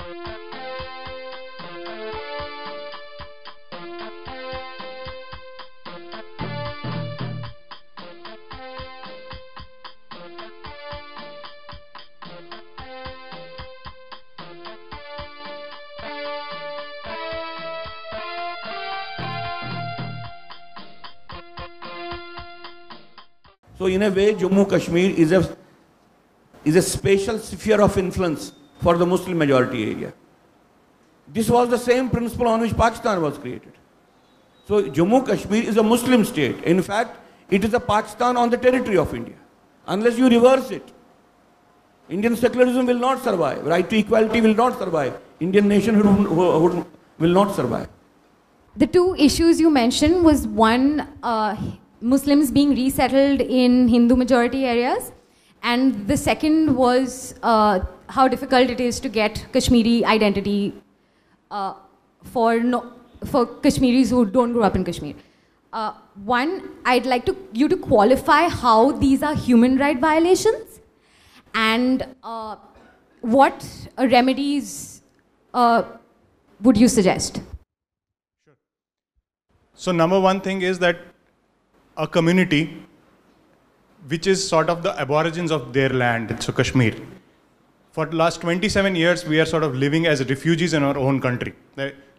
So in a way, Jammu Kashmir is a special sphere of influence for the Muslim majority area. This was the same principle on which Pakistan was created. So Jammu Kashmir is a Muslim state. In fact, it is a Pakistan on the territory of India. Unless you reverse it, Indian secularism will not survive. Right to equality will not survive. Indian nationhood will not survive. The two issues you mentioned was one, Muslims being resettled in Hindu majority areas, and the second was how difficult it is to get Kashmiri identity for Kashmiris who don't grow up in Kashmir. One, I'd like you to qualify how these are human right violations and what remedies would you suggest? Sure. So number one thing is that a community which is sort of the aborigines of their land, so Kashmir. For the last 27 years, we are sort of living as refugees in our own country.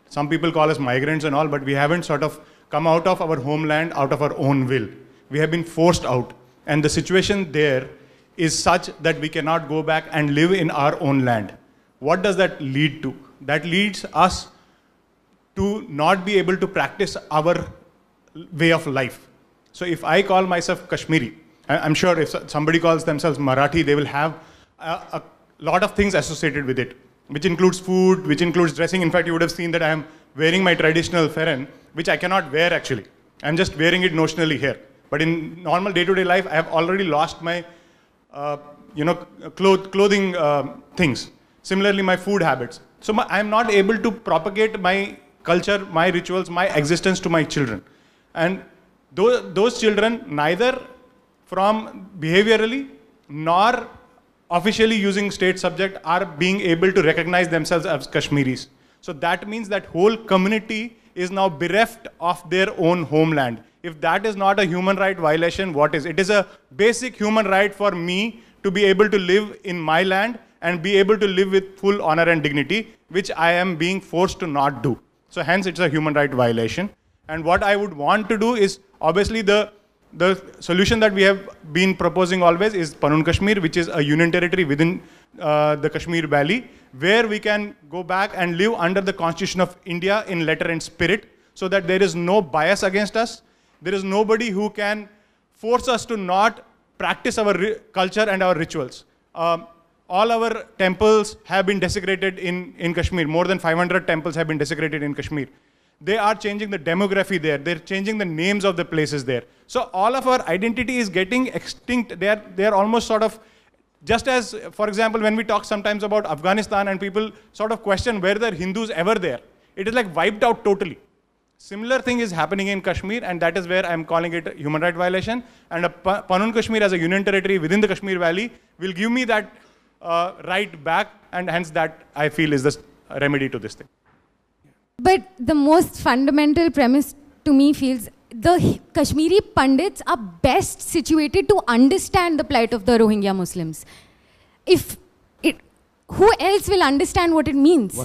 Some people call us migrants and all, but we haven't sort of come out of our homeland out of our own will. We have been forced out. And the situation there is such that we cannot go back and live in our own land. What does that lead to? That leads us to not be able to practice our way of life. So if I call myself Kashmiri, I'm sure if somebody calls themselves Marathi, they will have a lot of things associated with it, which includes food, which includes dressing. In fact, you would have seen that I am wearing my traditional feren, which I cannot wear actually. I'm just wearing it notionally here. But in normal day-to-day life, I have already lost my clothing things. Similarly, my food habits. So I'm not able to propagate my culture, my rituals, my existence to my children. And those children, neither from behaviorally nor officially using state subject, are being able to recognize themselves as Kashmiris. So that means that whole community is now bereft of their own homeland. If that is not a human right violation, what is? It is a basic human right for me to be able to live in my land and be able to live with full honor and dignity, which I am being forced to not do. So hence it's a human right violation. And what I would want to do is, obviously the solution that we have been proposing always is Panun Kashmir, which is a union territory within the Kashmir Valley, where we can go back and live under the Constitution of India in letter and spirit, so that there is no bias against us. There is nobody who can force us to not practice our culture and our rituals. All our temples have been desecrated in Kashmir. More than 500 temples have been desecrated in Kashmir. They are changing the demography there. They're changing the names of the places there. So all of our identity is getting extinct. They are almost sort of, just as, for example, when we talk sometimes about Afghanistan and people sort of question whether Hindus ever there. It is like wiped out totally. Similar thing is happening in Kashmir, and that is where I'm calling it a human right violation. And Panun Kashmir as a union territory within the Kashmir Valley will give me that right back, and hence that I feel is the remedy to this thing. But the most fundamental premise to me feels the Kashmiri Pandits are best situated to understand the plight of the Rohingya Muslims. Who else will understand what it means?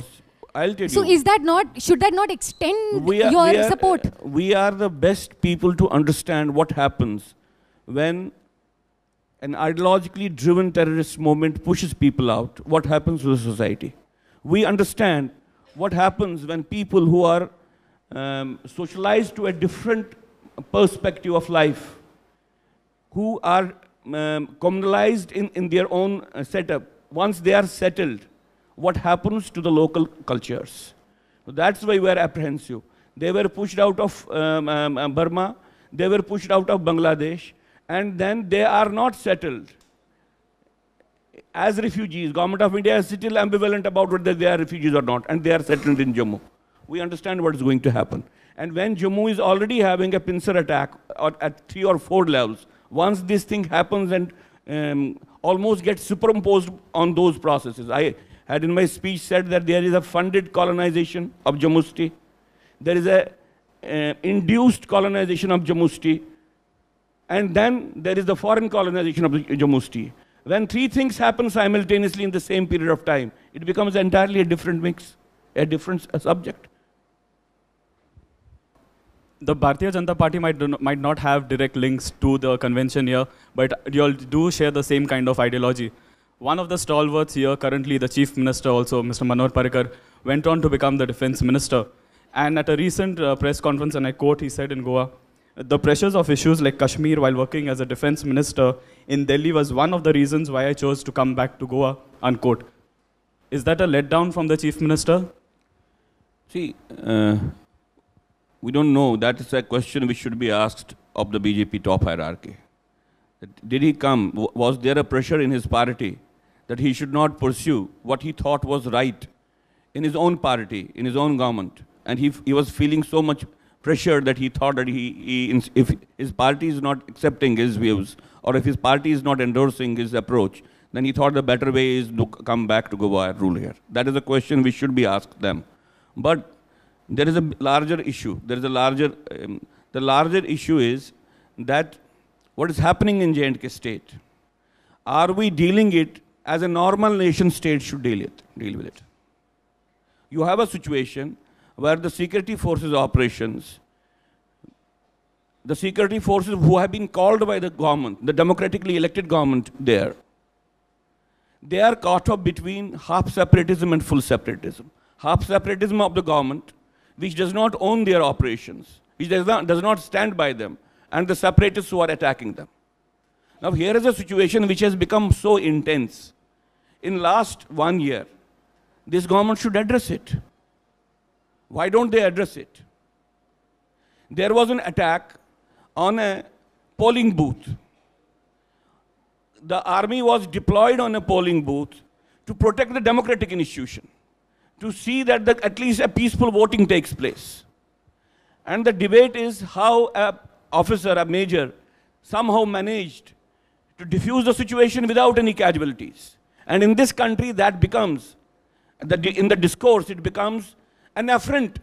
I'll tell you. So should that not extend your support? We are the best people to understand what happens when an ideologically driven terrorist movement pushes people out. What happens to the society? We understand what happens when people who are socialized to a different perspective of life, who are communalized in their own setup, once they are settled, what happens to the local cultures? So that's why we are apprehensive. They were pushed out of Burma, they were pushed out of Bangladesh, and then they are not settled. As refugees, Government of India is still ambivalent about whether they are refugees or not, and they are settled in Jammu. We understand what is going to happen. And when Jammu is already having a pincer attack at 3 or 4 levels, once this thing happens and almost gets superimposed on those processes. I had in my speech said that there is a funded colonization of Jammusti, there is a induced colonization of Jammusti, and then there is the foreign colonization of Jammusti. When three things happen simultaneously in the same period of time, it becomes entirely a different mix, a different subject. The Bharatiya Janata Party might not have direct links to the convention here, but you all do share the same kind of ideology. One of the stalwarts here, currently the Chief Minister also, Mr. Manohar Parrikar, went on to become the Defense Minister. And at a recent press conference, and I quote, he said in Goa, "The pressures of issues like Kashmir while working as a Defense Minister in Delhi was one of the reasons why I chose to come back to Goa," unquote. Is that a letdown from the Chief Minister? See, we don't know. That is a question which should be asked of the BJP top hierarchy. Did he come? Was there a pressure in his party that he should not pursue what he thought was right in his own party, in his own government? And he was feeling so much pressure that he thought that if his party is not accepting his views, or if his party is not endorsing his approach, then he thought the better way is to come back to Goa and rule here. That is a question which should be asked them. But there is a larger issue. There is a larger, the larger issue is that what is happening in J&K state, are we dealing it as a normal nation state should deal with it? You have a situation where the security forces operations, the security forces who have been called by the government, the democratically elected government there, they are caught up between half separatism and full separatism. Half separatism of the government, which does not own their operations, which does not stand by them, and the separatists who are attacking them. Now here is a situation which has become so intense. In last 1 year, this government should address it. Why don't they address it? There was an attack on a polling booth. The army was deployed on a polling booth to protect the democratic institution, to see that at least a peaceful voting takes place. And the debate is how an officer, a major, somehow managed to diffuse the situation without any casualties. And in this country, that becomes, in the discourse, it becomes an affront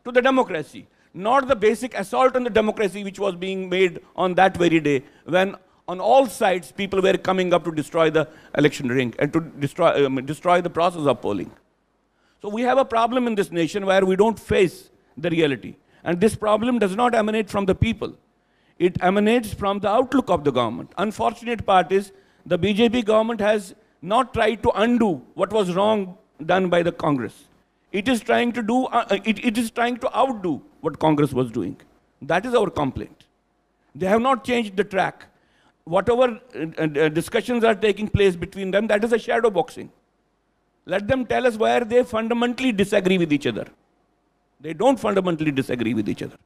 to the democracy, not the basic assault on the democracy which was being made on that very day, when on all sides people were coming up to destroy the election ring and to destroy the process of polling. So we have a problem in this nation where we don't face the reality. And this problem does not emanate from the people. It emanates from the outlook of the government. Unfortunate part is the BJP government has not tried to undo what was wrong done by the Congress. It is trying to do, it is trying to outdo what Congress was doing. That is our complaint. They have not changed the track. Whatever discussions are taking place between them, that is a shadow boxing. Let them tell us where they fundamentally disagree with each other. They don't fundamentally disagree with each other.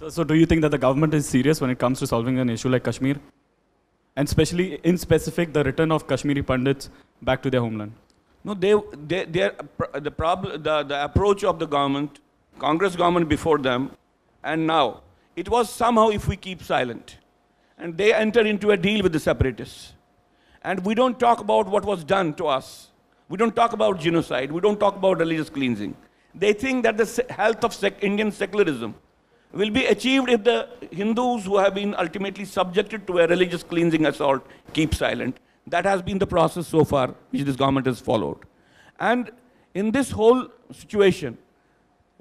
So do you think that the government is serious when it comes to solving an issue like Kashmir? And especially in specific, the return of Kashmiri Pandits back to their homeland? No, the approach of the government, Congress government before them, and now, it was somehow if we keep silent. And they enter into a deal with the separatists. And we don't talk about what was done to us. We don't talk about genocide. We don't talk about religious cleansing. They think that the health of Indian secularism will be achieved if the Hindus who have been ultimately subjected to a religious cleansing assault keep silent. That has been the process so far, which this government has followed. And in this whole situation,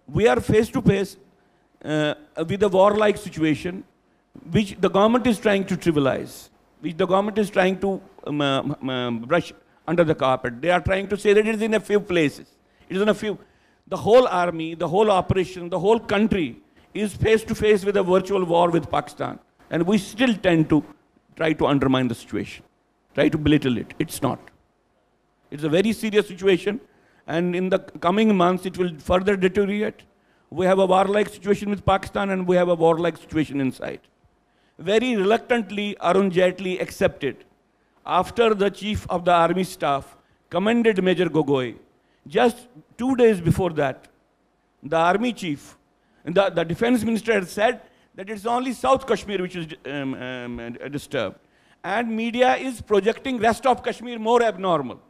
we are face to face with a warlike situation, which the government is trying to trivialize, which the government is trying to brush under the carpet. They are trying to say that it is in a few places. It is in a few. The whole army, the whole operation, the whole country is face to face with a virtual war with Pakistan. And we still tend to try to undermine the situation, try to belittle it. It's not. It's a very serious situation. And in the coming months, it will further deteriorate. We have a warlike situation with Pakistan and we have a warlike situation inside. Very reluctantly, Arun Jaitley accepted. After the chief of the army staff commended Major Gogoi, just 2 days before that, the army chief, the defense minister had said that it's only South Kashmir which is disturbed. And media is projecting rest of Kashmir more abnormal.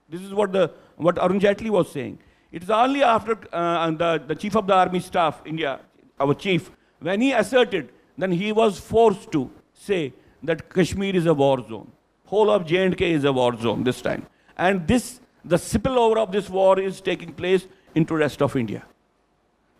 This is what Arun Jaitley was saying. It is only after the Chief of the Army Staff, India, our chief, when he asserted, then he was forced to say that Kashmir is a war zone. Whole of J&K is a war zone this time. And the spillover of this war is taking place into rest of India.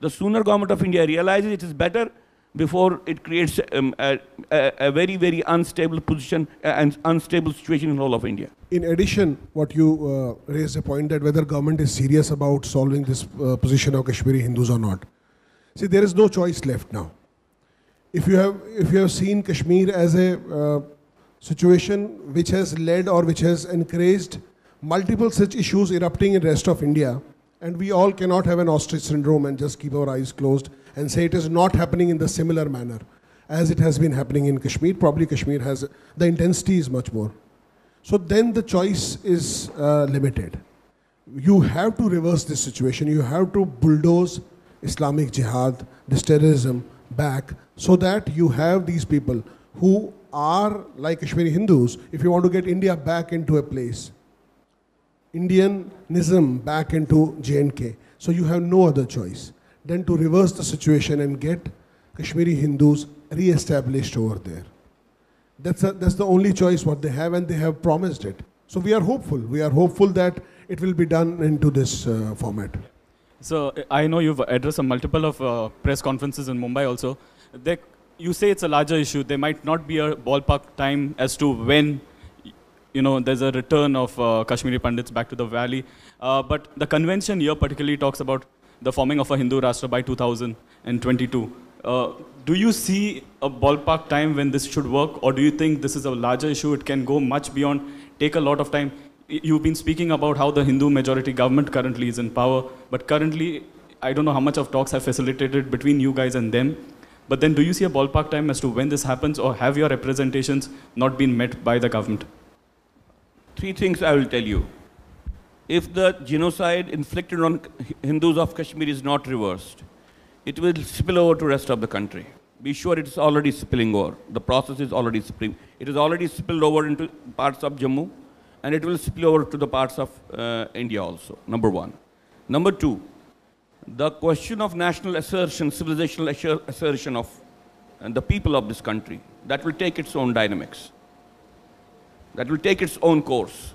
The sooner government of India realizes it is better before it creates a very, very unstable position and unstable situation in whole of India. In addition, what you raised a point that whether government is serious about solving this position of Kashmiri Hindus or not. See, there is no choice left now. If you have seen Kashmir as a situation which has led or which has encouraged multiple such issues erupting in the rest of India, and we all cannot have an ostrich syndrome and just keep our eyes closed and say it is not happening in the similar manner as it has been happening in Kashmir. Probably Kashmir has, the intensity is much more. So then the choice is limited. You have to reverse this situation. You have to bulldoze Islamic Jihad, this terrorism back, so that you have these people who are like Kashmiri Hindus. If you want to get India back into a place, Indianism back into J&K, so you have no other choice than to reverse the situation and get Kashmiri Hindus re-established over there. That's the only choice what they have, and they have promised it. So we are hopeful. We are hopeful that it will be done into this format. So I know you've addressed a multiple of press conferences in Mumbai also. You say it's a larger issue. There might not be a ballpark time as to when there's a return of Kashmiri Pandits back to the valley. But the convention here particularly talks about the forming of a Hindu Rashtra by 2022. Do you see a ballpark time when this should work, or do you think this is a larger issue? It can go much beyond, take a lot of time. You've been speaking about how the Hindu majority government currently is in power, but currently, I don't know how much of talks have facilitated between you guys and them. But then do you see a ballpark time as to when this happens, or have your representations not been met by the government? Three things I will tell you. If the genocide inflicted on Hindus of Kashmir is not reversed, it will spill over to rest of the country. Be sure it's already spilling over. The process is already spilling. It is already spilled over into parts of Jammu, and it will spill over to the parts of India also, number one. Number two, the question of national assertion, civilizational assertion of the people of this country, that will take its own dynamics. That will take its own course.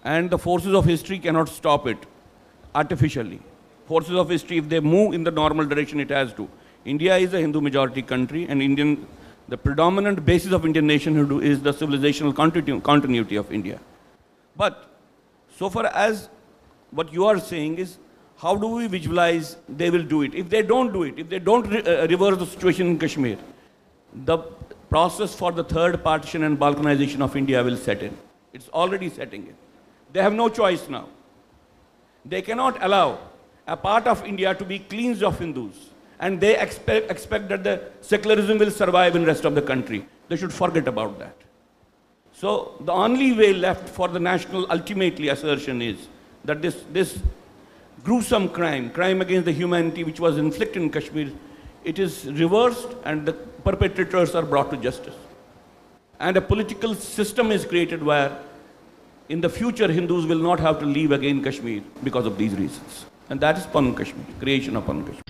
And the forces of history cannot stop it artificially. Forces of history, if they move in the normal direction, it has to. India is a Hindu majority country, and the predominant basis of Indian nationhood is the civilizational continuity of India. But so far as what you are saying is, how do we visualize they will do it? If they don't do it, if they don't reverse the situation in Kashmir, the process for the third partition and balkanization of India will set in. It's already setting in. They have no choice now. They cannot allow a part of India to be cleansed of Hindus, and they expect that the secularism will survive in the rest of the country. They should forget about that. So the only way left for the national ultimately assertion is that this gruesome crime against the humanity which was inflicted in Kashmir, it is reversed and the perpetrators are brought to justice. And a political system is created where in the future Hindus will not have to leave again Kashmir because of these reasons. And that is Pan Kashmir, creation of Pan Kashmir.